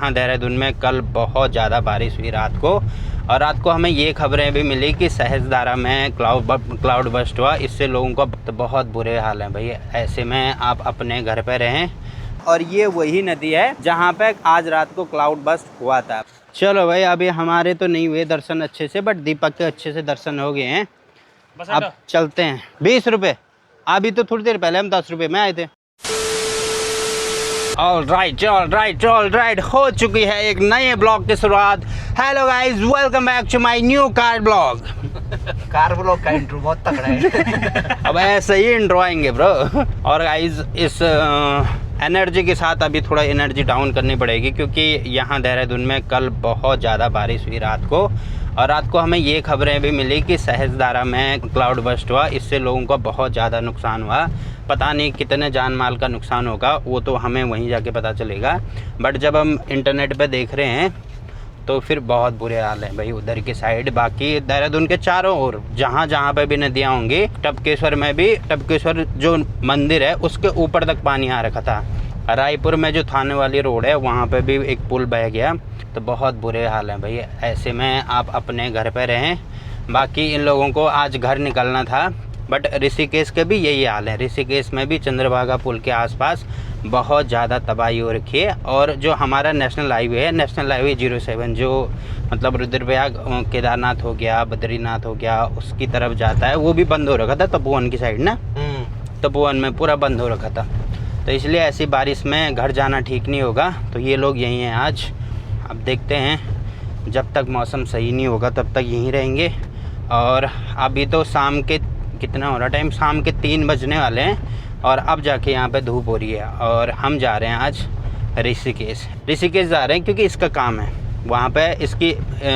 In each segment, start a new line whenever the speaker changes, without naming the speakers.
यहाँ देहरादून में कल बहुत ज़्यादा बारिश हुई रात को, और रात को हमें ये खबरें भी मिली कि सहस्त्रधारा में क्लाउड बस्ट हुआ। इससे लोगों का तो बहुत बुरे हाल हैं भाई। ऐसे में आप अपने घर पे रहें। और ये वही नदी है जहाँ पे आज रात को क्लाउड बस्ट हुआ था। चलो भाई, अभी हमारे तो नहीं हुए दर्शन अच्छे से, बट दीपक के अच्छे से दर्शन हो गए हैं। अब चलते हैं। 20 रुपये, अभी तो थोड़ी देर पहले हम 10 रुपये में आए थे। ऑल राइट, हो चुकी है एक नए ब्लॉग की शुरुआत। Hello guys, welcome back to my new car blog.
Car blog का इंट्रो बहुत तगड़ा है।
अब ऐसे ही इंट्रो आएंगे ब्रो। और गाइस, इस एनर्जी के साथ अभी थोड़ा एनर्जी डाउन करनी पड़ेगी, क्योंकि यहाँ देहरादून में कल बहुत ज़्यादा बारिश हुई रात को, और रात को हमें ये खबरें भी मिली कि सहस्त्रधारा में क्लाउड बस्ट हुआ। इससे लोगों का बहुत ज़्यादा नुकसान हुआ। पता नहीं कितने जान माल का नुकसान होगा, वो तो हमें वहीं जाके पता चलेगा। बट जब हम इंटरनेट पे देख रहे हैं तो फिर बहुत बुरे हाल हैं भाई उधर की साइड। बाकी देहरादून के चारों ओर जहाँ जहाँ पे भी नदियाँ होंगी, टपकेश्वर में भी, टपकेश्वर जो मंदिर है उसके ऊपर तक पानी आ रखा था। रायपुर में जो थाने वाली रोड है वहाँ पे भी एक पुल बह गया। तो बहुत बुरे हाल हैं भाई। ऐसे में आप अपने घर पे रहें। बाकी इन लोगों को आज घर निकलना था, बट ऋषिकेश के भी यही हाल है। ऋषिकेश में भी चंद्रभागा पुल के आसपास बहुत ज़्यादा तबाही हो रखी है। और जो हमारा नेशनल हाईवे है, नेशनल हाईवे 07, जो मतलब रुद्रप्रयाग केदारनाथ हो गया, बद्रीनाथ हो गया, उसकी तरफ जाता है, वो भी बंद हो रखा था तपोवन की साइड ना। तपोवन में पूरा बंद हो रखा था। तो इसलिए ऐसी बारिश में घर जाना ठीक नहीं होगा। तो ये लोग यहीं हैं आज। अब देखते हैं, जब तक मौसम सही नहीं होगा तब तक यहीं रहेंगे। और अभी तो शाम के कितना हो रहा टाइम, शाम के 3 बजने वाले हैं, और अब जाके यहाँ पे धूप हो रही है। और हम जा रहे हैं आज ऋषिकेश जा रहे हैं, क्योंकि इसका काम है वहाँ पे। इसकी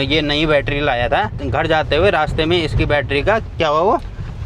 ये नई बैटरी लाया था। घर जाते हुए रास्ते में इसकी बैटरी का क्या हुआ,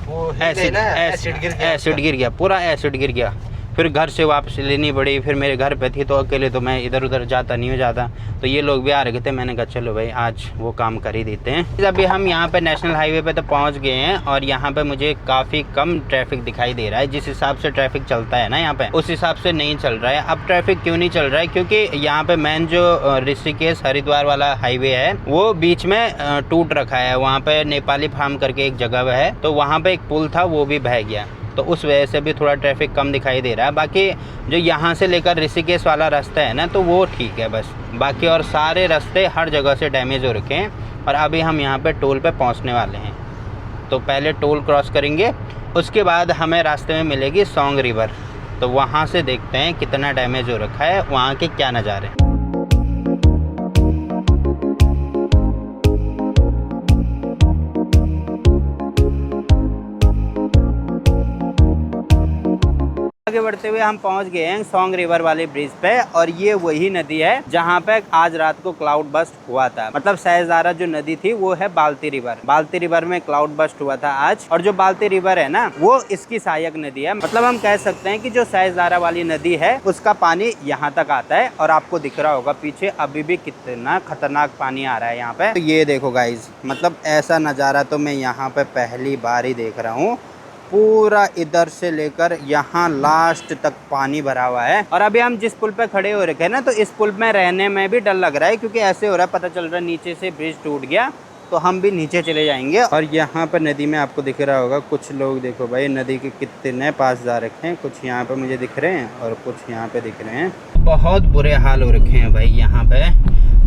वो एसिड गिर गया, पूरा एसिड गिर गया। फिर घर से वापस लेनी पड़ी। फिर मेरे घर पे थी तो अकेले तो मैं इधर उधर जाता नहीं हो जाता। तो ये लोग भी आ रहे थे, मैंने कहा चलो भाई आज वो काम कर ही देते हैं। अभी हम यहाँ पे नेशनल हाईवे पे तो पहुँच गए हैं, और यहाँ पे मुझे काफ़ी कम ट्रैफिक दिखाई दे रहा है। जिस हिसाब से ट्रैफिक चलता है ना यहाँ पे, उस हिसाब से नहीं चल रहा है। अब ट्रैफिक क्यों नहीं चल रहा है, क्योंकि यहाँ पे मेन जो ऋषिकेश हरिद्वार वाला हाईवे है वो बीच में टूट रखा है। वहाँ पे नेपाली फार्म करके एक जगह है, तो वहाँ पे एक पुल था, वो भी बह गया। तो उस वजह से भी थोड़ा ट्रैफिक कम दिखाई दे रहा है। बाकी जो यहाँ से लेकर ऋषिकेश वाला रास्ता है ना, तो वो ठीक है बस। बाकी और सारे रास्ते हर जगह से डैमेज हो रखे हैं। और अभी हम यहाँ पे टोल पे पहुँचने वाले हैं। तो पहले टोल क्रॉस करेंगे, उसके बाद हमें रास्ते में मिलेगी सोंग रिवर। तो वहाँ से देखते हैं कितना डैमेज हो रखा है, वहाँ के क्या नज़ारे। आगे बढ़ते हुए हम पहुंच गए हैं सोंग रिवर वाले ब्रिज पे। और ये वही नदी है जहां पे आज रात को क्लाउड बस्ट हुआ था। मतलब सहस्त्रधारा जो नदी थी वो है बाल्टी रिवर में क्लाउड बस्ट हुआ था आज। और जो बाल्टी रिवर है ना, वो इसकी सहायक नदी है। मतलब हम कह सकते हैं कि जो सहस्त्रधारा वाली नदी है उसका पानी यहाँ तक आता है। और आपको दिख रहा होगा पीछे अभी भी कितना खतरनाक पानी आ रहा है यहाँ पे। तो ये देखो गाइज, मतलब ऐसा नज़ारा तो मैं यहाँ पे पहली बार ही देख रहा हूँ। पूरा इधर से लेकर यहाँ लास्ट तक पानी भरा हुआ है। और अभी हम जिस पुल पे खड़े हो रखे हैं ना, तो इस पुल में रहने में भी डर लग रहा है, क्योंकि ऐसे हो रहा है, पता चल रहा है नीचे से ब्रिज टूट गया तो हम भी नीचे चले जाएंगे। और यहाँ पर नदी में आपको दिख रहा होगा कुछ लोग, देखो भाई नदी के कितने पास जा रखे हैं। कुछ यहाँ पे मुझे दिख रहे हैं और कुछ यहाँ पे दिख रहे हैं। बहुत बुरे हाल हो रखे हैं भाई यहाँ पे।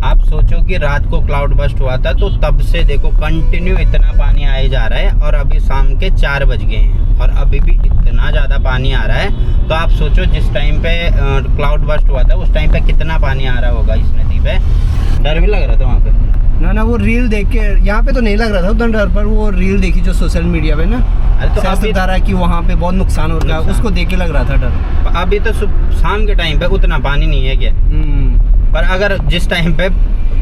आप सोचो कि रात को क्लाउड बस्ट हुआ था, तो तब से देखो कंटिन्यू इतना पानी आए जा रहा है। और अभी शाम के 4 बज गए हैं और अभी भी इतना ज़्यादा पानी आ रहा है। तो आप सोचो जिस टाइम पे क्लाउड बस्ट हुआ था उस टाइम पे कितना पानी आ रहा होगा इस नदी पे। डर भी लग रहा था वहाँ पे
ना वो रील देख के। यहाँ पे तो नहीं लग रहा था उतना डर, पर वो रील देखी जो सोशल मीडिया पे ना, तो सहस्त्रधारा की वहाँ पे बहुत नुकसान हो रहा है, उसको देख के लग रहा था डर।
अभी तो शाम के टाइम पे उतना पानी नहीं है क्या, पर अगर जिस टाइम पे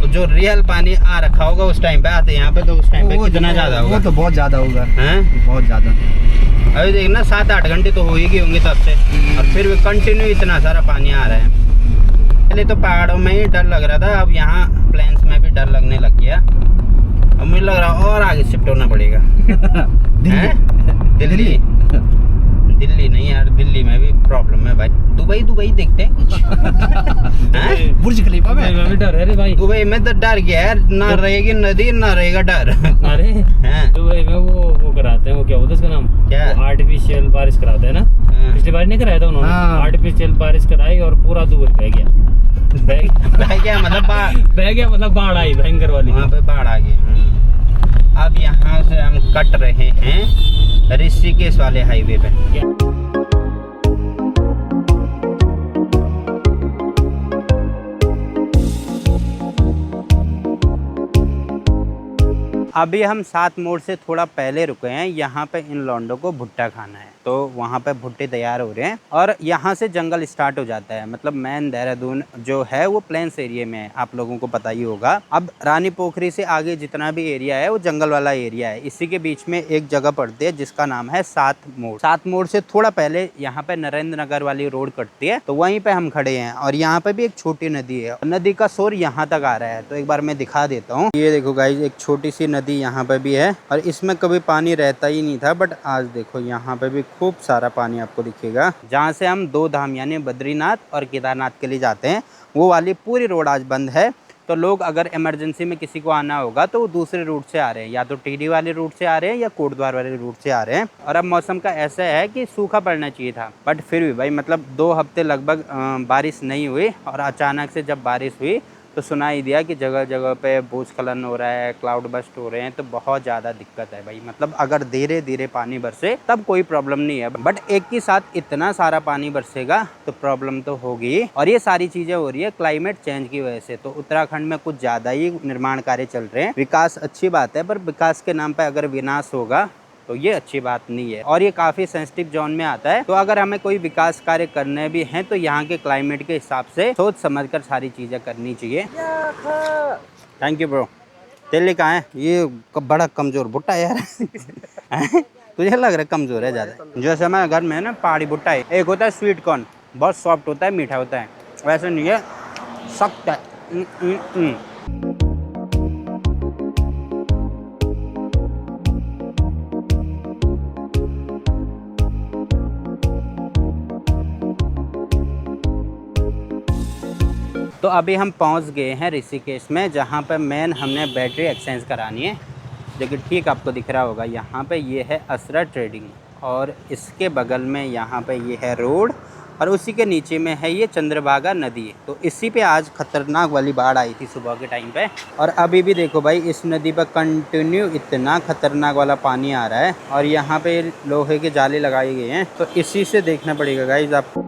जो रियल पानी आ रखा होगा उस टाइम पे आते यहाँ पे, तो उस टाइम पे कितना ज्यादा होगा। वो
तो बहुत ज्यादा होगा,
हैं
बहुत ज्यादा।
अभी देखना 7-8 घंटे तो हो ही गए होंगे तब से, और फिर भी कंटिन्यू इतना सारा पानी आ रहा है। पहले तो पहाड़ों में ही डर लग रहा था, अब यहाँ प्लेन्स में भी डर लगने लग गया। अब मुझे लग रहा और आगे शिफ्ट होना पड़ेगा। दिल्ली दिल्ली नहीं यार, दिल्ली में भी प्रॉब्लम है भाई। दुबई देखते हैं कुछ। हैं?
बुर्ज खलीफा में
मैं भी डर है रे भाई।
दुबई में तो डर गया है, ना रहेगी नदी ना रहेगा डर।
अरे
हैं?
दुबई में वो कराते हैं, वो क्या बोलते हैं उसका नाम,
क्या?
आर्टिफिशियल बारिश कराते हैं ना।
हाँ।
पिछली बार नहीं कराया था उन्होंने,
हाँ।
आर्टिफिशियल बारिश कराई और पूरा दुबई बह गया।
भाई क्या मतलब
बह गया मतलब बाढ़ आई भयंकर वाली।
वहाँ पे बाढ़ आ गई। अब यहाँ से हम कट रहे हैं ऋषिकेश वाले हाईवे पे। अभी हम 7 मोड़ से थोड़ा पहले रुके हैं। यहाँ पे इन लौंडों को भुट्टा खाना है, तो वहाँ पे भुट्टे तैयार हो रहे हैं और यहाँ से जंगल स्टार्ट हो जाता है। मतलब मेन देहरादून जो है वो प्लेन्स एरिया में है, आप लोगों को पता ही होगा। अब रानी पोखरी से आगे जितना भी एरिया है वो जंगल वाला एरिया है। इसी के बीच में एक जगह पड़ती है जिसका नाम है 7 मोड़। 7 मोड़ से थोड़ा पहले यहाँ पे नरेंद्र नगर वाली रोड कटती है, तो वहीं पे हम खड़े हैं। और यहाँ पे भी एक छोटी नदी है, नदी का शोर यहाँ तक आ रहा है, तो एक बार मैं दिखा देता हूँ। ये देखो गाइज, एक छोटी सी नदी यहाँ पे भी है और इसमें कभी पानी रहता ही नहीं था, बट आज देखो यहाँ पे भी खूब सारा पानी आपको दिखेगा। जहाँ से हम 2 धाम यानी बद्रीनाथ और केदारनाथ के लिए जाते हैं, वो वाली पूरी रोड आज बंद है। तो लोग अगर इमरजेंसी में किसी को आना होगा तो वो दूसरे रूट से आ रहे हैं, या तो टीडी वाले रूट से आ रहे हैं या कोटद्वार वाले रूट से आ रहे हैं। और अब मौसम का ऐसा है कि सूखा पड़ना चाहिए था, बट फिर भी भाई मतलब 2 हफ्ते लगभग बारिश नहीं हुई और अचानक से जब बारिश हुई तो सुनाई दिया कि जगह जगह पे भूस्खलन हो रहा है, क्लाउड बस्ट हो रहे हैं। तो बहुत ज़्यादा दिक्कत है भाई। मतलब अगर धीरे धीरे पानी बरसे तब कोई प्रॉब्लम नहीं है, बट एक ही साथ इतना सारा पानी बरसेगा तो प्रॉब्लम तो होगी। और ये सारी चीज़ें हो रही है क्लाइमेट चेंज की वजह से। तो उत्तराखंड में कुछ ज़्यादा ही निर्माण कार्य चल रहे हैं। विकास अच्छी बात है, पर विकास के नाम पर अगर विनाश होगा तो ये अच्छी बात नहीं है। और ये काफ़ी सेंसिटिव जोन में आता है। तो अगर हमें कोई विकास कार्य करने भी हैं तो यहाँ के क्लाइमेट के हिसाब से सोच समझकर सारी चीज़ें करनी चाहिए। Thank you bro. तेल कहाँ है? ये बड़ा कमज़ोर भुट्टा है यार। तुझे लग रहा है कमज़ोर है ज़्यादा? जैसे हमारे घर में है ना पहाड़ी भुट्टा है, एक होता है स्वीट कॉर्न, बहुत सॉफ्ट होता है, मीठा होता है, वैसे नहीं है, सख्त है। तो अभी हम पहुंच गए हैं ऋषिकेश में, जहां पर मेन हमने बैटरी एक्सचेंज करानी है। लेकिन ठीक आपको दिख रहा होगा यहाँ पे ये है असरा ट्रेडिंग, और इसके बगल में यहाँ पे ये है रोड, और उसी के नीचे में है ये चंद्रभागा नदी। तो इसी पे आज खतरनाक वाली बाढ़ आई थी सुबह के टाइम पे। और अभी भी देखो भाई इस नदी पर कंटिन्यू इतना खतरनाक वाला पानी आ रहा है। और यहाँ पे लोहे के जाले लगाए गए हैं, तो इसी से देखना पड़ेगा गाइज आपको।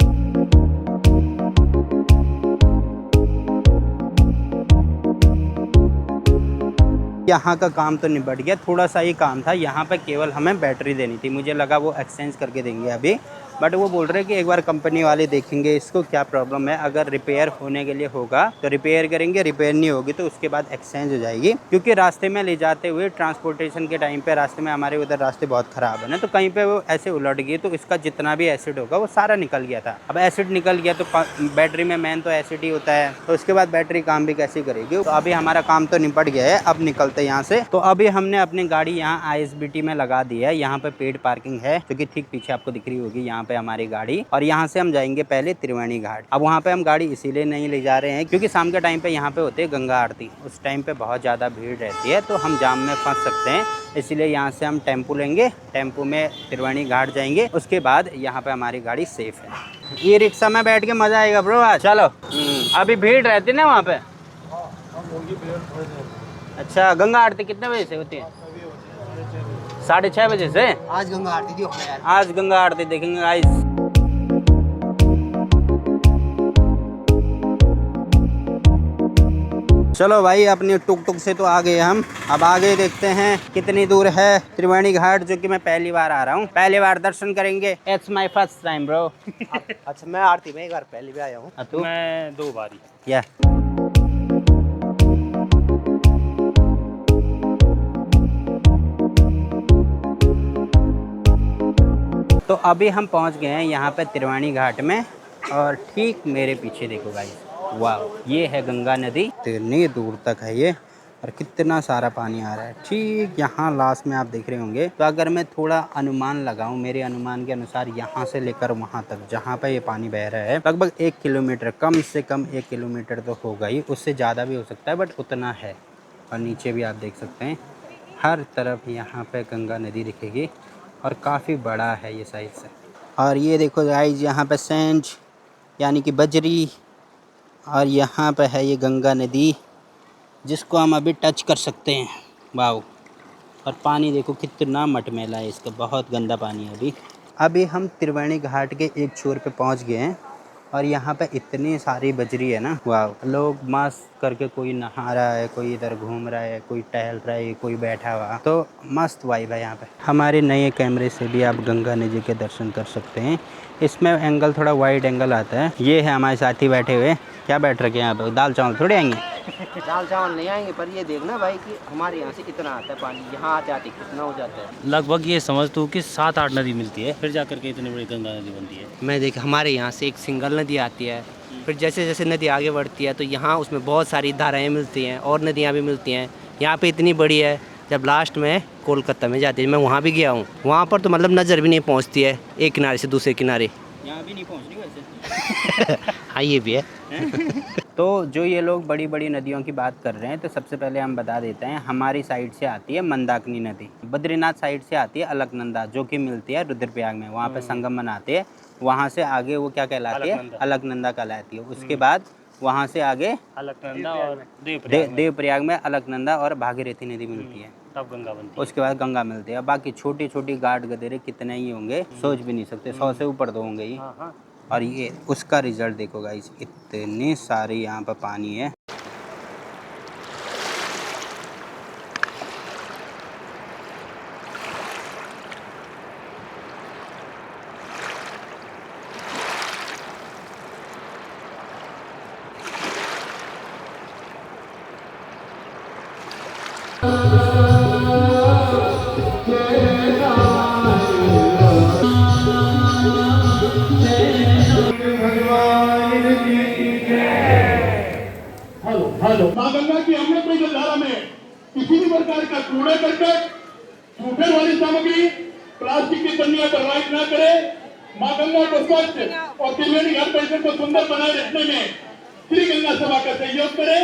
यहाँ का काम तो निपट गया, थोड़ा सा ही काम था। यहाँ पे केवल हमें बैटरी देनी थी, मुझे लगा वो एक्सचेंज करके देंगे अभी, बट वो बोल रहे हैं कि एक बार कंपनी वाले देखेंगे इसको क्या प्रॉब्लम है। अगर रिपेयर होने के लिए होगा तो रिपेयर करेंगे, रिपेयर नहीं होगी तो उसके बाद एक्सचेंज हो जाएगी। क्योंकि रास्ते में ले जाते हुए ट्रांसपोर्टेशन के टाइम पे रास्ते में हमारे उधर रास्ते बहुत ख़राब है ना, तो कहीं पे वो ऐसे उलट गई तो इसका जितना भी एसिड होगा वो सारा निकल गया था। अब एसिड निकल गया तो बैटरी में मेन तो एसिड ही होता है, तो उसके बाद बैटरी काम भी कैसे करेगी। तो अभी हमारा काम तो निपट गया है, अब निकलते यहाँ से। तो अभी हमने अपनी गाड़ी यहाँ ISBT में लगा दी है। यहाँ पे पेड पार्किंग है जो कि ठीक पीछे आपको दिख रही होगी, यहाँ पे हमारी गाड़ी। और यहाँ से हम जाएंगे पहले त्रिवेणी घाट। अब वहाँ पे हम गाड़ी इसीलिए नहीं ले जा रहे हैं क्योंकि शाम के टाइम पे यहाँ पे होते हैं गंगा आरती, उस टाइम पे बहुत ज़्यादा भीड़ रहती है, तो हम जाम में फंस सकते हैं। इसलिए यहाँ से हम टेम्पो लेंगे, टेम्पो में त्रिवेणी घाट जाएंगे, उसके बाद यहाँ पे हमारी गाड़ी सेफ है। ये रिक्शा में बैठ के मजा आएगा ब्रो आज। चलो अभी भीड़ रहती ना वहाँ पे। अच्छा, गंगा आरती कितने बजे से होती है? 6:30 बजे से।
आज गंगा आरती थी यार।
आज गंगा आरती देखेंगे गाइस। चलो भाई, अपनी टुक टुक से तो आ गए हम। अब आगे देखते हैं कितनी दूर है त्रिवेणी घाट, जो कि मैं पहली बार आ रहा हूँ, पहली बार दर्शन करेंगे। It's my first time bro.
अच्छा, मैं आरती में एक बार पहले भी आया हूँ।
तू?
मैं 2 बार ही।
या तो अभी हम पहुंच गए हैं यहाँ पे त्रिवेणी घाट में, और ठीक मेरे पीछे देखो गाइस, वाह, ये है गंगा नदी। इतनी दूर तक है ये, और कितना सारा पानी आ रहा है। ठीक यहाँ लास्ट में आप देख रहे होंगे। तो अगर मैं थोड़ा अनुमान लगाऊं, मेरे अनुमान के अनुसार यहाँ से लेकर वहाँ तक जहाँ पे ये पानी बह रहा है लगभग 1 किलोमीटर, कम से कम 1 किलोमीटर तो होगा ही, उससे ज़्यादा भी हो सकता है, बट उतना है। और नीचे भी आप देख सकते हैं हर तरफ यहाँ पे गंगा नदी दिखेगी और काफ़ी बड़ा है ये साइड से। और ये देखो गाइस यहाँ पे सेंट यानी कि बजरी, और यहाँ पे है ये गंगा नदी जिसको हम अभी टच कर सकते हैं। वाओ। और पानी देखो कितना मटमैला है इसका, बहुत गंदा पानी है। अभी हम त्रिवेणी घाट के एक छोर पे पहुँच गए हैं और यहाँ पे इतनी सारी बजरी है ना। वाह, लोग मस्त करके कोई नहा रहा है, कोई इधर घूम रहा है, कोई टहल रहा है, कोई बैठा हुआ, तो मस्त वाइब है यहाँ पे। हमारे नए कैमरे से भी आप गंगा नदी के दर्शन कर सकते हैं। इसमें एंगल थोड़ा वाइड एंगल आता है। ये है हमारे साथी बैठे हुए। क्या बैठ रखे हैं यहाँ पे? दाल चावल थोड़े आएंगे?
दाल चावल नहीं आएंगे, पर ये देखना भाई कि हमारे यहाँ से कितना आता है पानी, यहाँ आ जाते कितना हो जाता है।
लगभग ये समझ तू कि 7-8 नदी मिलती है, फिर जाकर के इतनी बड़ी गंगा नदी बनती है।
मैं देख, हमारे यहाँ से एक सिंगल नदी आती है, फिर जैसे जैसे नदी आगे बढ़ती है तो यहाँ उसमें बहुत सारी धाराएँ मिलती हैं और नदियाँ भी मिलती हैं। यहाँ पे इतनी बड़ी है, जब लास्ट में कोलकाता में जाती है, मैं वहाँ भी गया हूँ, वहाँ पर तो मतलब नज़र भी नहीं पहुँचती है एक किनारे से दूसरे किनारे।
यहाँ भी नहीं पहुँचनी वैसे।
हाँ ये भी है।
तो जो ये लोग बड़ी बड़ी नदियों की बात कर रहे हैं, तो सबसे पहले हम बता देते हैं हमारी साइड से आती है मंदाकिनी नदी, बद्रीनाथ साइड से आती है अलकनंदा, जो कि मिलती है रुद्रप्रयाग में, वहाँ पे संगम बनाते हैं। वहाँ से आगे वो क्या कहलाती है? अलकनंदा कहलाती है। उसके बाद वहाँ से आगे
अलकनंदा और
देवप्रयाग में अलकनंदा और भागीरथी नदी मिलती है,
तब गंगा बनती है।
उसके बाद गंगा मिलती है। बाकी छोटी छोटी घाट गदेरे कितने ही होंगे, सोच भी नहीं सकते, 100 से ऊपर तो होंगे ही। और ये उसका रिजल्ट देखो गाइस, इतने सारे यहाँ पर पानी है।
माँ गंगा की अमृतमयी जलधारा में किसी भी प्रकार का कूड़ा करकट, सूखे वाली सामग्री, प्लास्टिक की पन्नियां प्रवाहित न करे। माँ गंगा को स्वच्छ और त्रिवेणी घाट परिसर को सुंदर बनाए रखने में श्री गंगा सभा का सहयोग करे।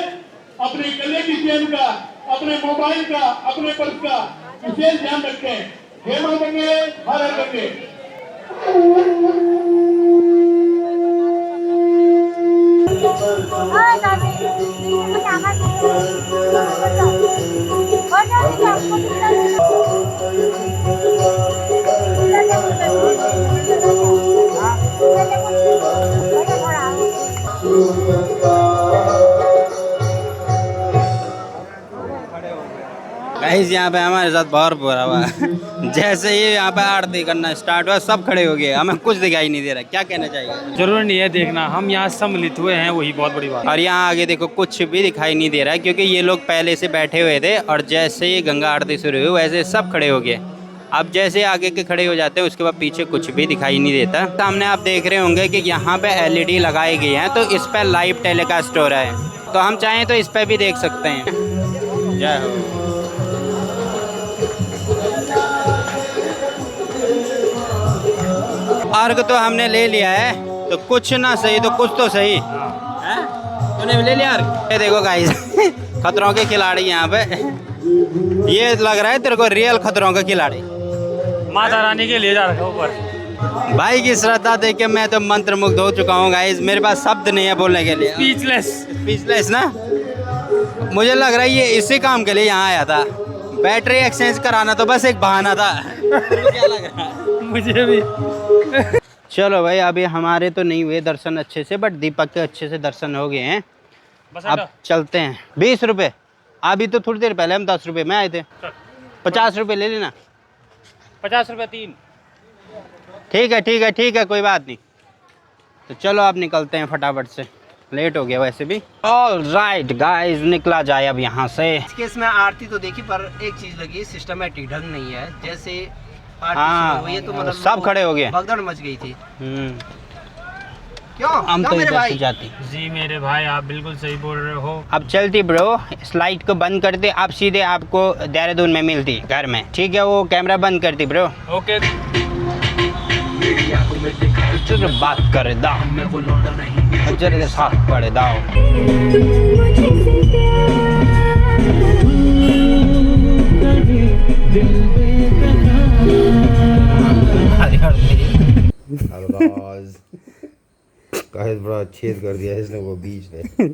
अपने गले की चेन का, अपने मोबाइल का, अपने पर्स का विशेष ध्यान रखें। जय माँ गंगे, हर हर गंगे।
गाइस यहाँ पे हमारे साथ बहुत बुरा हुआ है। जैसे ही यहाँ पे आरती करना स्टार्ट हुआ, सब खड़े हो गए, हमें कुछ दिखाई नहीं दे रहा। क्या कहना चाहिए?
जरूरी नहीं है देखना, हम यहाँ सम्मिलित हुए हैं, वही बहुत बड़ी बात है।
और यहाँ आगे देखो कुछ भी दिखाई नहीं दे रहा है, क्योंकि ये लोग पहले से बैठे हुए थे और जैसे ही गंगा आरती शुरू हुई वैसे सब खड़े हो गए। अब जैसे आगे के खड़े हो जाते हैं उसके बाद पीछे कुछ भी दिखाई नहीं देता। सामने आप देख रहे होंगे कि यहाँ पे LED लगाई गई हैं, तो इस पर लाइव टेलीकास्ट हो रहा है, तो हम चाहें तो इस पर भी देख सकते हैं। जय हो। अर्घ तो हमने ले लिया है, तो कुछ ना सही तो कुछ तो सही है। तूने ले लिया अर्घ? ये देखो गाइस, खतरों के खिलाड़ी यहाँ पे, ये लग रहा है तेरे को रियल खतरों का खिलाड़ी।
माता रानी के लिए जा रखा ऊपर।
भाई की श्रद्धा देख के मैं तो मंत्रमुग्ध हो चुका हूँ गाइस, मेरे पास शब्द नहीं है बोलने के लिए। स्पीचलेस ना। मुझे लग रहा है ये इसी काम के लिए यहाँ आया था, बैटरी एक्सचेंज कराना तो बस एक बहाना था। क्या लग रहा है?
मुझे भी।
चलो भाई, अभी हमारे तो नहीं हुए दर्शन अच्छे से, बट दीपक के अच्छे से दर्शन हो गए हैं। अब चलते हैं। 20 रुपये, अभी तो थोड़ी देर पहले हम 10 रुपये में आए थे। 50 रुपये ले लेना।
50 रुपये 3।
ठीक है ठीक है ठीक है, कोई बात नहीं। तो चलो आप निकलते हैं फटाफट से, लेट हो गया वैसे भी। ऑलराइट गाइस, निकला जाए अब यहाँ से।
इस केस में आरती तो देखी, पर एक चीज लगी, सिस्टमेटिक ढंग नहीं है। जैसे
हाँ,
हुई है तो मतलब
सब खड़े हो गए,
भगदड़ मच गई थी। क्यों
हम
क्यों
तो
मेरे
इधर
भाई
से जाते।
जी मेरे भाई आप बिल्कुल सही बोल रहे हो।
अब चलती ब्रो, इस लाइट को बंद करते, आप सीधे आपको देहरादून में मिलती घर में, ठीक है? वो कैमरा बंद करती ब्रो।
ओके
चलो बात कर दाओ, हजर के साथ पड़े दाओ।
अलगाज काहिल बड़ा छेद कर दिया इसने वो बीच में।